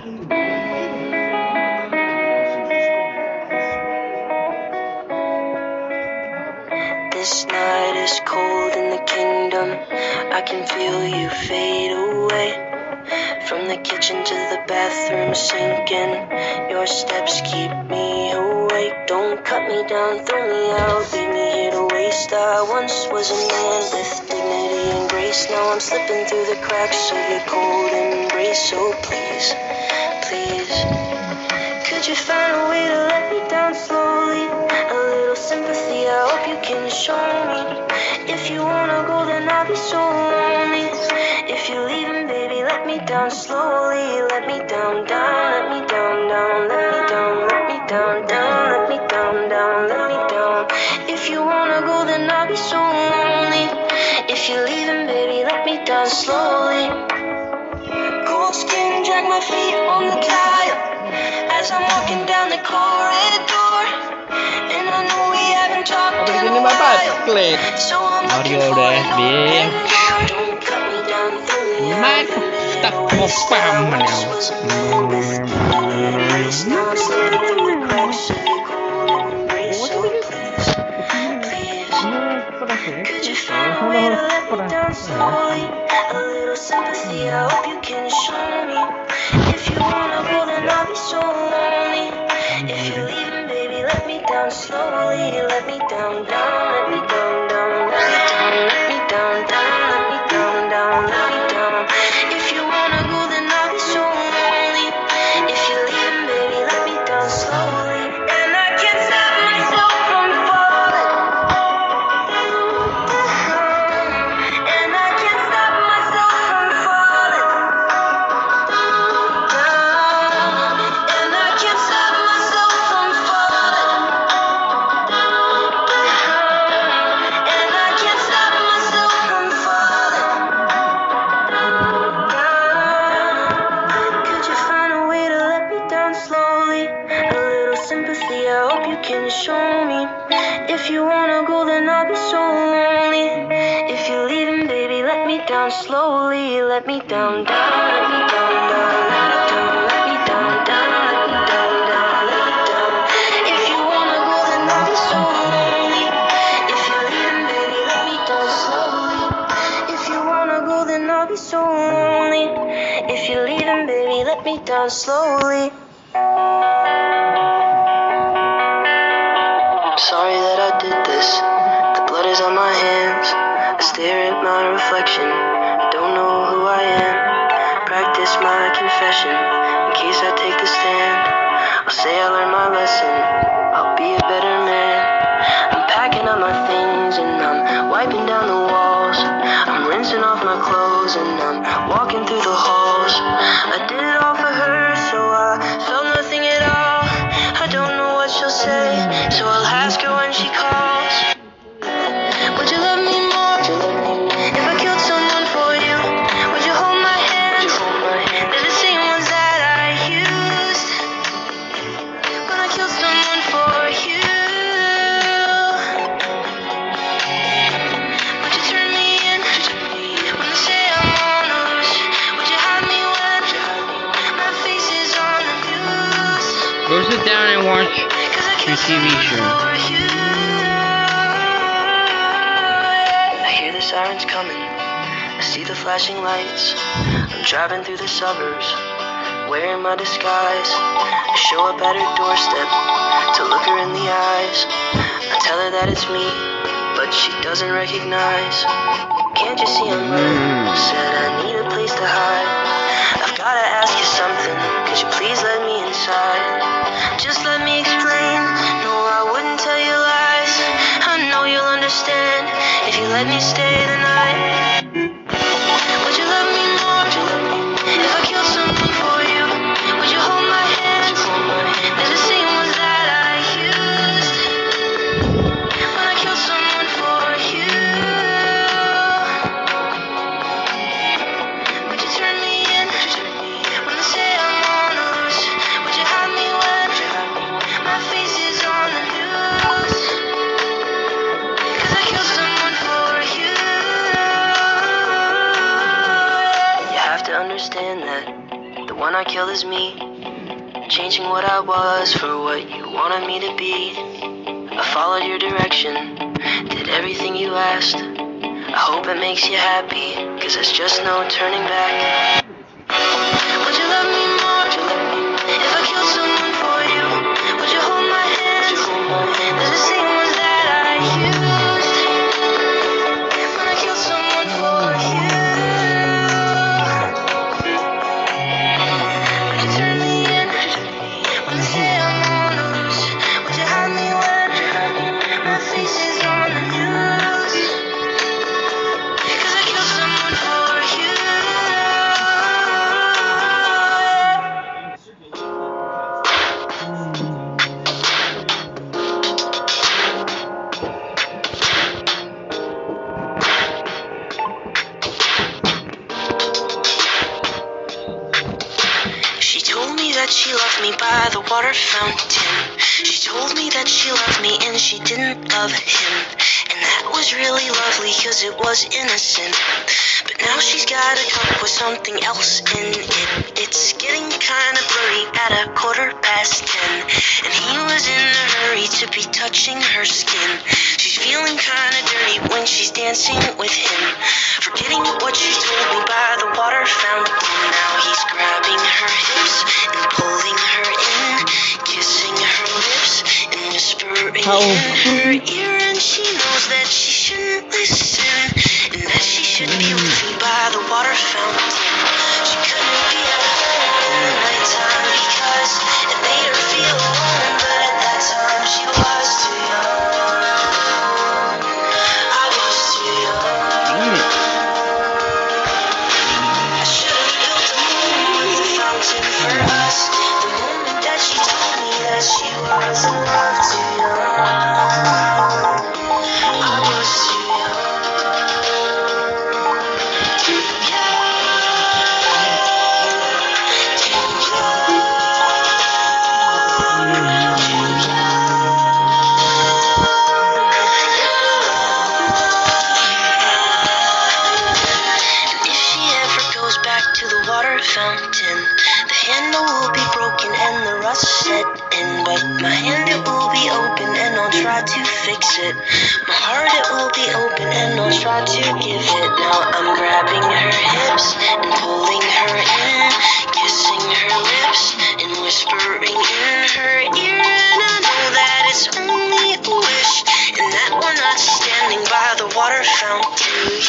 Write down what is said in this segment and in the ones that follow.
This night is cold in the kingdom. I can feel you fade away. From the kitchen to the bathroom sinking. Your steps keep me awake. Don't cut me down, throw me out, leave me here to waste. I once was a man with dignity and grace. Now I'm slipping through the cracks of your cold embrace. So please, please, could you find a way to let me down slowly? A little sympathy, I hope you can show me. If you wanna go, then I'll be so lonely. If you're leaving, baby, let me down slowly. Let me down, down, let me down, down, let me down, let me down, down, let me down, down, let me down. If you wanna go, then I'll be so lonely. If you're leaving, baby, let me down slowly. Cold skin, drag my feet on the tile as I'm walking down the corridor. And I know we haven't talked in a while, so I'm looking for an open door. Don't cut me down, throw me out, leave me here to waste. I once was a man with dignity and grace. Now I'm slipping through the cracks of your cold embrace. So please, please, could you find a way to let me down slowly? A little sympathy, I hope you can show me. If you wanna go, then I'll be so lonely. If you're leaving, baby, let me down slowly. Let me down, down, let me down, down, let me down, let me down, down, let me down, down, let me down. If you wanna go, then I'll be so lonely. If you're leaving, baby, let me down slowly. And I can't stop myself from falling down. And I can't stop myself from falling down. And I can't stop myself from falling down. And I can't stop myself from falling down. Could you find a way to let me down slowly? A little sympathy, I hope you can show me. If you wanna go, then I'll be so lonely. If you're leaving, baby, let me down slowly. Let me down, down, let me down, down, let me down, let me down, down, let me down, down, let me down. If you wanna go, then I'll be so lonely. If you're leaving, baby, let me down slowly. If you wanna go, then I'll be so lonely. If you're leaving, baby, let me down slowly. I'm sorry that I did this. The blood is on my hands. I stare at my reflection. I don't know who I am. Practice my confession in case I take the stand. I'll say I learned my lesson. I'll be a better man. I'm packing up my things and I'm wiping down the walls. I'm rinsing off my clothes and I'm walking through the halls. I did it all for her, so I felt nothing at all. I don't know what she'll say, so I'll ask her when she calls. Would you love me more if I killed someone for you? Would you hold my hand? They're the same ones that I used when I killed someone for you. Would you turn me in when they say I'm on the loose? Would you have me when my face is on the news? Go sit down and watch 'Cause I your killed TV someone show. for you. I hear the sirens coming. I see the flashing lights. I'm driving through the suburbs, wearing my disguise. I show up at her doorstep to look her in the eyes. I tell her that it's me, but she doesn't recognize. Can't you see I'm running? Said I need a place to hide. I've gotta ask you something. Could you please let me inside? Just let me explain. No, I wouldn't tell you lies. I know you'll understand if you let me stay the night. Would you love me more if I killed someone for you? Would you hold my hand? They're the same ones that I used when I killed someone for you. Would you turn me in when they say I'm on the loose? Would you have me when my face is on the news? 'Cause I killed someone for you. not kill as me, changing what I was for what you wanted me to be. I followed your direction, did everything you asked. I hope it makes you happy, cause there's just no turning back. Would you love me more if I killed someone for you? Would you hold my hands? There's the same ones that I used when I killed someone for you. Would you turn me in when they say I'm on the loose? Would you hide me when my face is on the news? Cause I killed someone for you. She told me that she loved me by the water fountain. She told me that she loved me and she didn't love him. And that was really lovely cause it was innocent. But now she's got a cup with something else in it. It's getting kinda blurry at 10:15. And he was in a hurry to be touching her skin. She's feeling kinda dirty when she's dancing with him, forgetting what she told me by the water fountain. Now he's grabbing her hips and pulling her in, kissing her lips and whispering in her ear. And she knows that she shouldn't listen, and that she should be with me by the water fountain. She couldn't be at home in the nighttime because it made her feel alone. But at that time she was too young. I was too young. I should have built a moon with a fountain for us. The moment that she told me that she was in love, too young. I was too young. Too fountain, the handle will be broken and the rust set in, but my hand it will be open and I'll try to fix it. My heart it will be open and I'll try to give it. Now I'm grabbing her hips and pulling her in, kissing her lips and whispering in her ear. And I know that it's only a wish, and that we're not standing by the water fountain.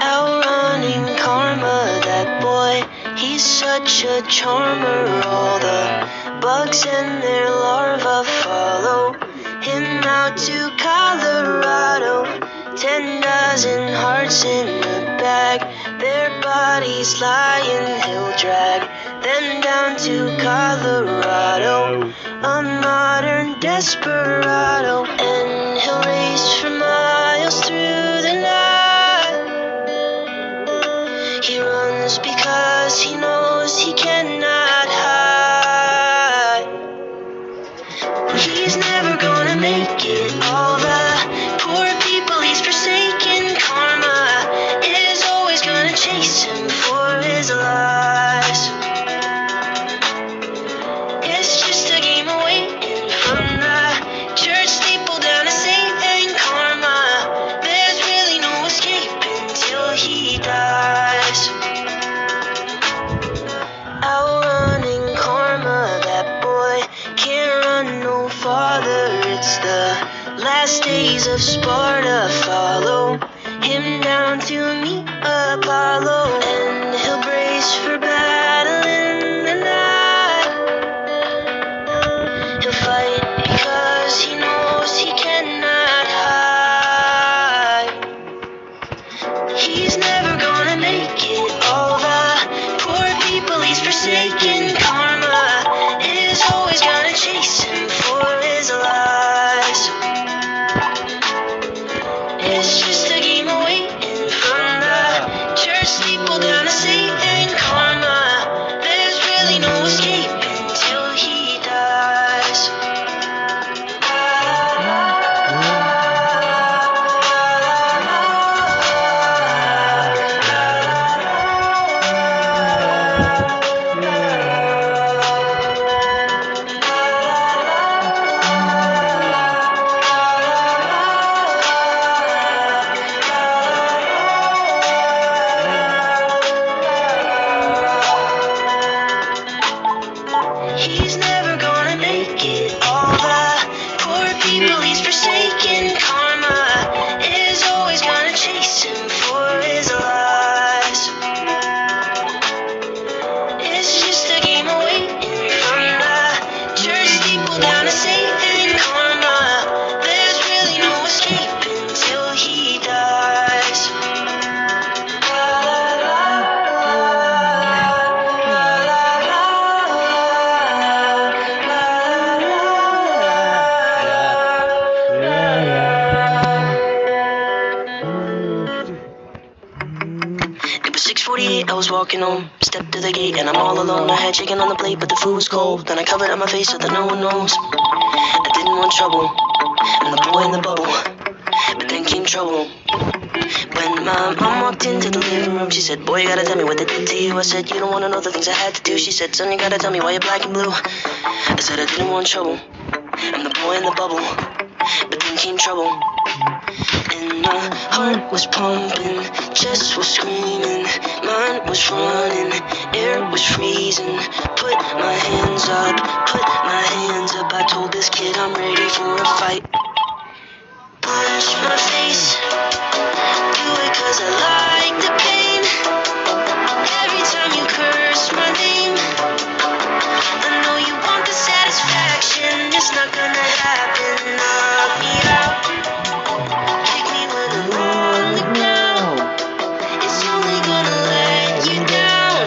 Outrunning karma, that boy, he's such a charmer. All the bugs and their larvae follow him out to Colorado. 10 dozen hearts in a bag, their bodies lying, he'll drag them down to Colorado. A modern desperado, and he'll race for miles through the night. He runs because he knows he cannot hide. of Sparta follow him down to meet Apollo, and he'll brace for battle in the night. He'll fight because he knows he cannot hide. He's never gonna make it. All the poor people he's forsaken. Karma is always gonna chase him for his lies. It's just a game of waiting from the church steeple down to Satan. Karma, there's really no escape until he dies. He's never gonna make it. All the poor people he's forsaken. Karma is always gonna chase him for his lies. It's just a game of waiting from the church steeple down to Satan. Karma, there's really no escape until he dies. It was 6:48, I was walking home, stepped to the gate and I'm all alone. I had chicken on the plate but the food was cold. Then I covered up my face so that no one knows. I didn't want trouble, I'm the boy in the bubble. But then came trouble. When my mom walked into the living room, she said, boy, you gotta tell me what they did to you. I said, you don't wanna know the things I had to do. She said, son, you gotta tell me why you're black and blue. I said, I didn't want trouble, I'm the boy in the bubble. But then came trouble. And my heart was pumping, chest was screaming, mind was running, air was freezing. Put my hands up, put my hands up. I told this kid I'm ready for a fight. Punch my face, do it 'cause I like the pain. Every time you curse my name, I know you want the satisfaction. It's not gonna happen. Knock me out, kick me when I'm on the ground. It's only gonna let you down.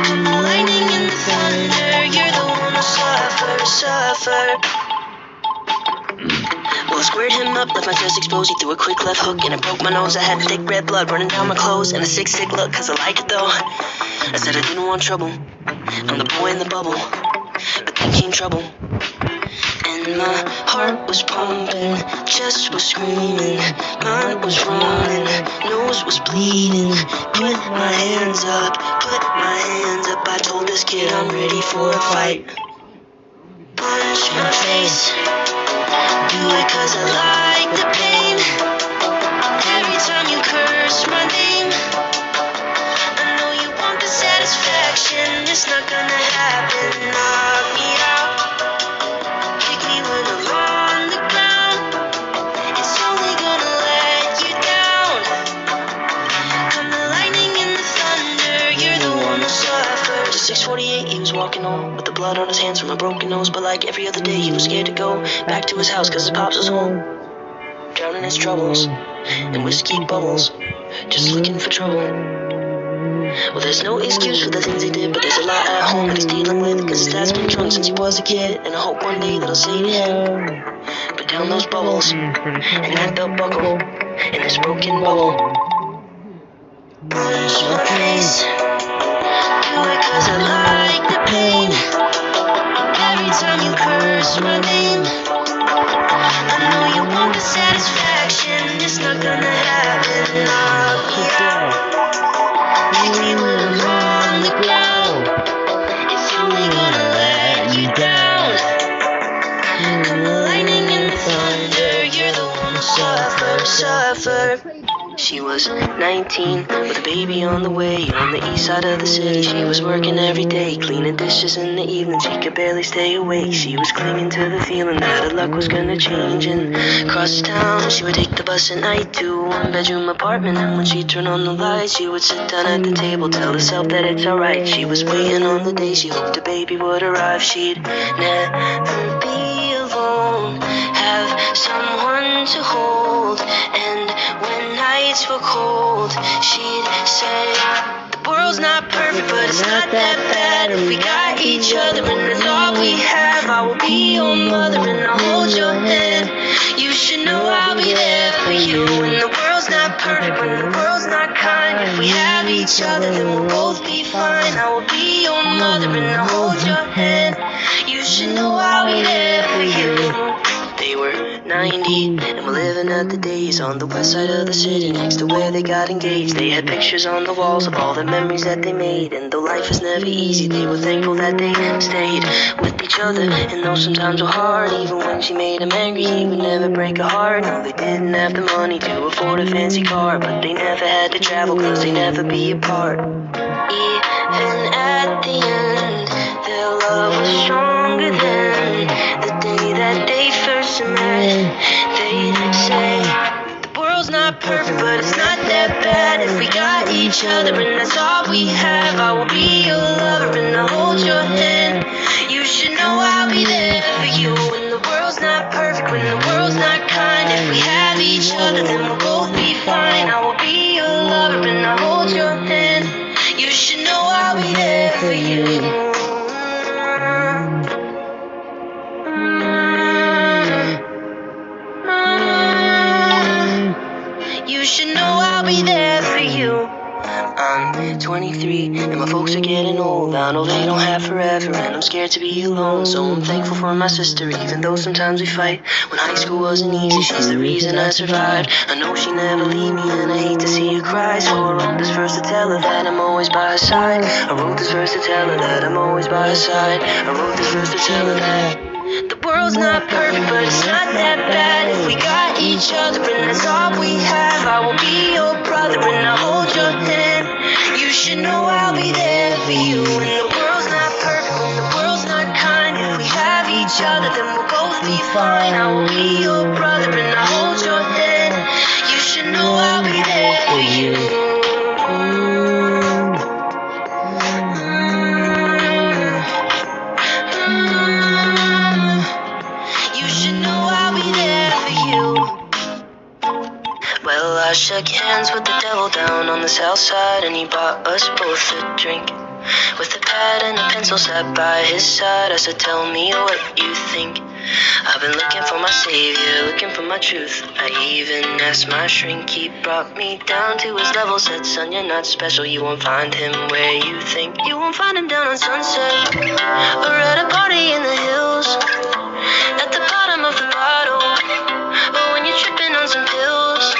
Come the lightning and the thunder, you're the one who suffer. Well, I squared him up, left my chest exposed. He threw a quick left hook and it broke my nose. I had thick red blood running down my clothes and a sick look 'cause I like it though. I said I didn't want trouble, I'm the boy in the bubble. But then came trouble. And my heart was pumping, chest was screaming, mind was running, nose was bleeding. Put my hands up, put my hands up. I told this kid I'm ready for a fight. Punch my face, do it 'cause I like the pain. Every time you curse my name, I know you want the satisfaction. It's not gonna happen. Knock me out, kick me when I'm on the ground. It's only gonna let you down. Come the lightning and the thunder, you're the one who suffers. 6:48, he was walking home with the blood on his hands from a broken nose. But like every other day, he was scared to go back to his house 'cause his pops was home, drowning his troubles in whiskey bubbles, just looking for trouble. Well, there's no excuse for the things he did, but there's a lot at home that he's dealing with 'cause his dad's been drunk since he was a kid. And I hope one day that I'll say to him, put down those bubbles and act up buckle in this broken bubble. Punch my face, do it 'cause I like the pain. Every time you curse my name, I know you want the satisfaction. It's not gonna happen. Knock me out, kick me when I'm on the ground. It's only gonna let you down. Come the lightning and the thunder, you're the one who suffer. She was 19 with a baby on the way. On the east side of the city, she was working every day, cleaning dishes in the evening. She could barely stay awake. She was clinging to the feeling that her luck was gonna change. And across town, she would take the bus at night to a one-bedroom apartment. And when she'd turn on the lights, she would sit down at the table, tell herself that it's alright. She was waiting on the day she hoped a baby would arrive. She'd never be alone, have someone to hold. And when nights were cold, she'd say, the world's not perfect, but it's not that bad if we got each other, and that's all we have. I will be your mother and I'll hold your hand. You should know I'll be there for you. When the world's not perfect, when the world's not kind, if we have each other, then we'll both be fine. I will be your mother and I'll hold your hand. You should know I'll be there for you. They were 90 and were living at the days on the west side of the city, next to where they got engaged. They had pictures on the walls of all the memories that they made, and though life was never easy, they were thankful that they stayed with each other. And though sometimes were hard, even when she made him angry, he would never break her heart. No, they didn't have the money to afford a fancy car, but they never had to travel cause they never be apart. Even at the end, their love was stronger than the day that they first met. They'd say, the world's not perfect, but it's not that bad if we got each other, and that's all we have. I will be your lover and I'll hold your hand. You should know I'll be there for you. When the world's not perfect, when the world's not kind, if we have each other, then we'll both be fine. I will be your lover and I'll hold your hand. You should know I'll be there for you. You should know I'll be there for you. I'm 23 and my folks are getting old. I know they don't have forever and I'm scared to be alone. So I'm thankful for my sister, even though sometimes we fight. When high school wasn't easy, she's the reason I survived. I know she never leave me and I hate to see her cry. So I wrote this verse to tell her that I'm always by her side. I wrote this verse to tell her that I'm always by her side. I wrote this verse to tell her that the world's not perfect, but it's not that bad if we got each other, and that's all we have. I will be your brother and I'll hold your hand. You should know I'll be there for you. When the world's not perfect, when the world's not kind, if we have each other, then we'll both be fine. I will be your brother and I'll hold your hand. You should know I'll be there for you. Well, I shook hands with the devil down on the south side, and he bought us both a drink. With a pad and a pencil sat by his side, I said, tell me what you think. I've been looking for my savior, looking for my truth. I even asked my shrink, he brought me down to his level. Said, son, you're not special, you won't find him where you think. You won't find him down on Sunset, or at a party in the hills, at the bottom of the bottle, or when you're tripping on some pills.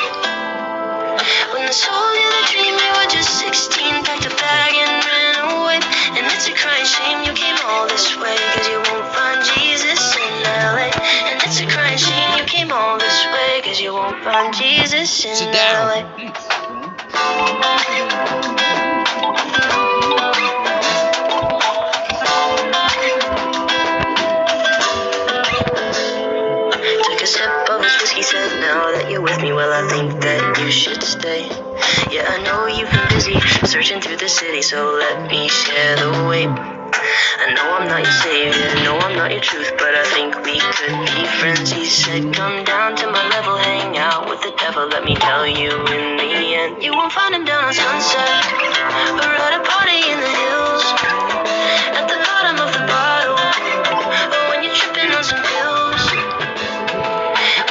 When I sold you the dream, you were just 16, packed a bag and ran away. And it's a crying shame you came all this way, cause you won't find Jesus in LA. And it's a crying shame you came all this way, cause you won't find Jesus in LA. Took a sip of his whiskey, said, now that you're with me, well, I think that you should stay. Yeah, I know you've been busy searching through the city, so let me share the weight. I know I'm not your savior, no, I'm not your truth, but I think we could be friends. He said, come down to my level, hang out with the devil. Let me tell you, in the end, you won't find him down on Sunset, or at a party in the hills, at the bottom of the bottle, or when you're tripping on some pills.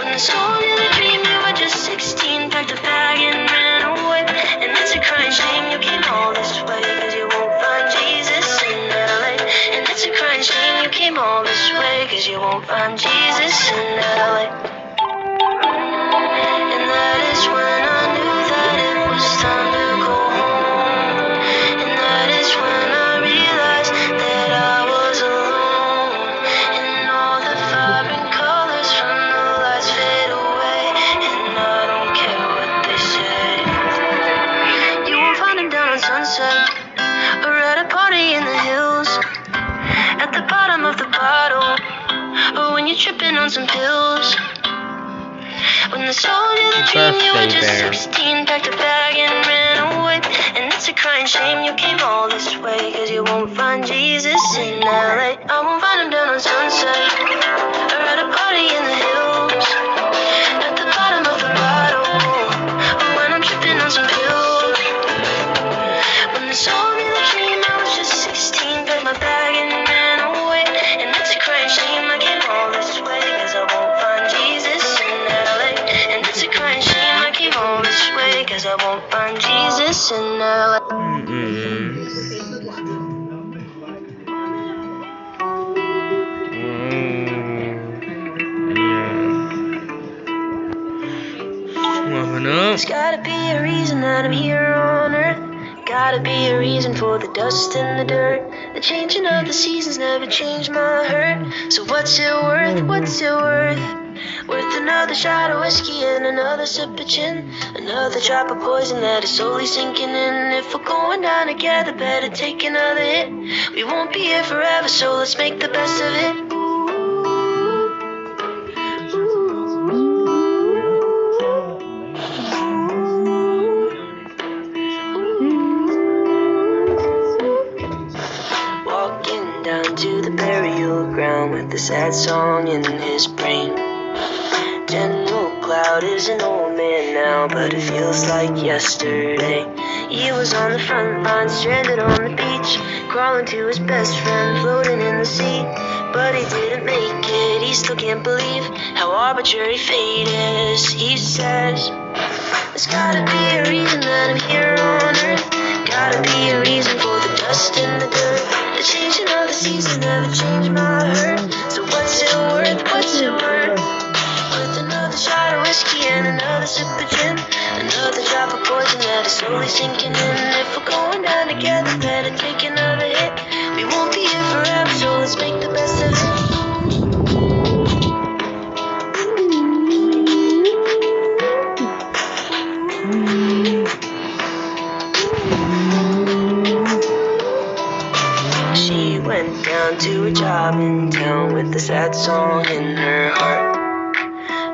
When I sold you the dream, you were just 16, packed a bag and ran away. And it's a crying shame you came all this way, cause you won't find Jesus in LA. And it's a crying shame you came all this way, cause you won't find Jesus in LA. And that is when I knew that it was time to go home. And that is when I realized that I was alone. And all the vibrant colors from the lights fade away, and I don't care what they say. on some pills. When they sold you the dream, you were just 16, packed a bag and ran away. And it's a crying shame you came all this way, cause you won't find Jesus in LA. I won't find him down on Sunset, or at a party in the hills, at the bottom of the bottle, or when I'm tripping on some pills. When they sold me the dream, I was just 16, packed my bag and ran away. And it's a crying shame I came all this way, cause I won't find Jesus in LA. And it's a crying shame I came all this way, cause I won't find Jesus in LA. There's gotta be a reason that I'm here on earth. Gotta be a reason for the dust and the dirt. The changing of the seasons never changed my hurt. So what's it worth? What's it worth? Worth another shot of whiskey and another sip of gin, another drop of poison that is slowly sinking in. If we're going down together, better take another hit. We won't be here forever, so let's make the best of it. Walking down to the burial ground with a sad song in his brain. General Cloud is an old man now, but it feels like yesterday. He was on the front line, stranded on the beach, crawling to his best friend, floating in the sea. But he didn't make it, he still can't believe how arbitrary fate is. He says, there's gotta be a reason that I'm here on earth. Gotta be a reason for the dust and the dirt. The changing of the seasons never changed my hurt. So what's it worth? What's it worth? With another shot of whiskey and another sip of gin, another drop of poison that is slowly sinking in. If we're going down together, better take another hit. We won't be here forever, so let's make the best of it. She went down to her job in town with a sad song in her heart.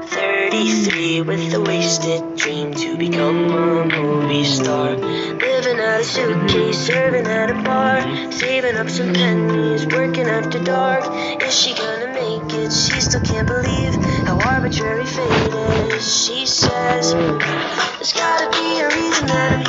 33 with a wasted dream to become a movie star. Living out a suitcase, serving at a bar, saving up some pennies, working after dark. Is she gonna make it? She still can't believe how arbitrary fate is. She says, there's gotta be a reason that I'm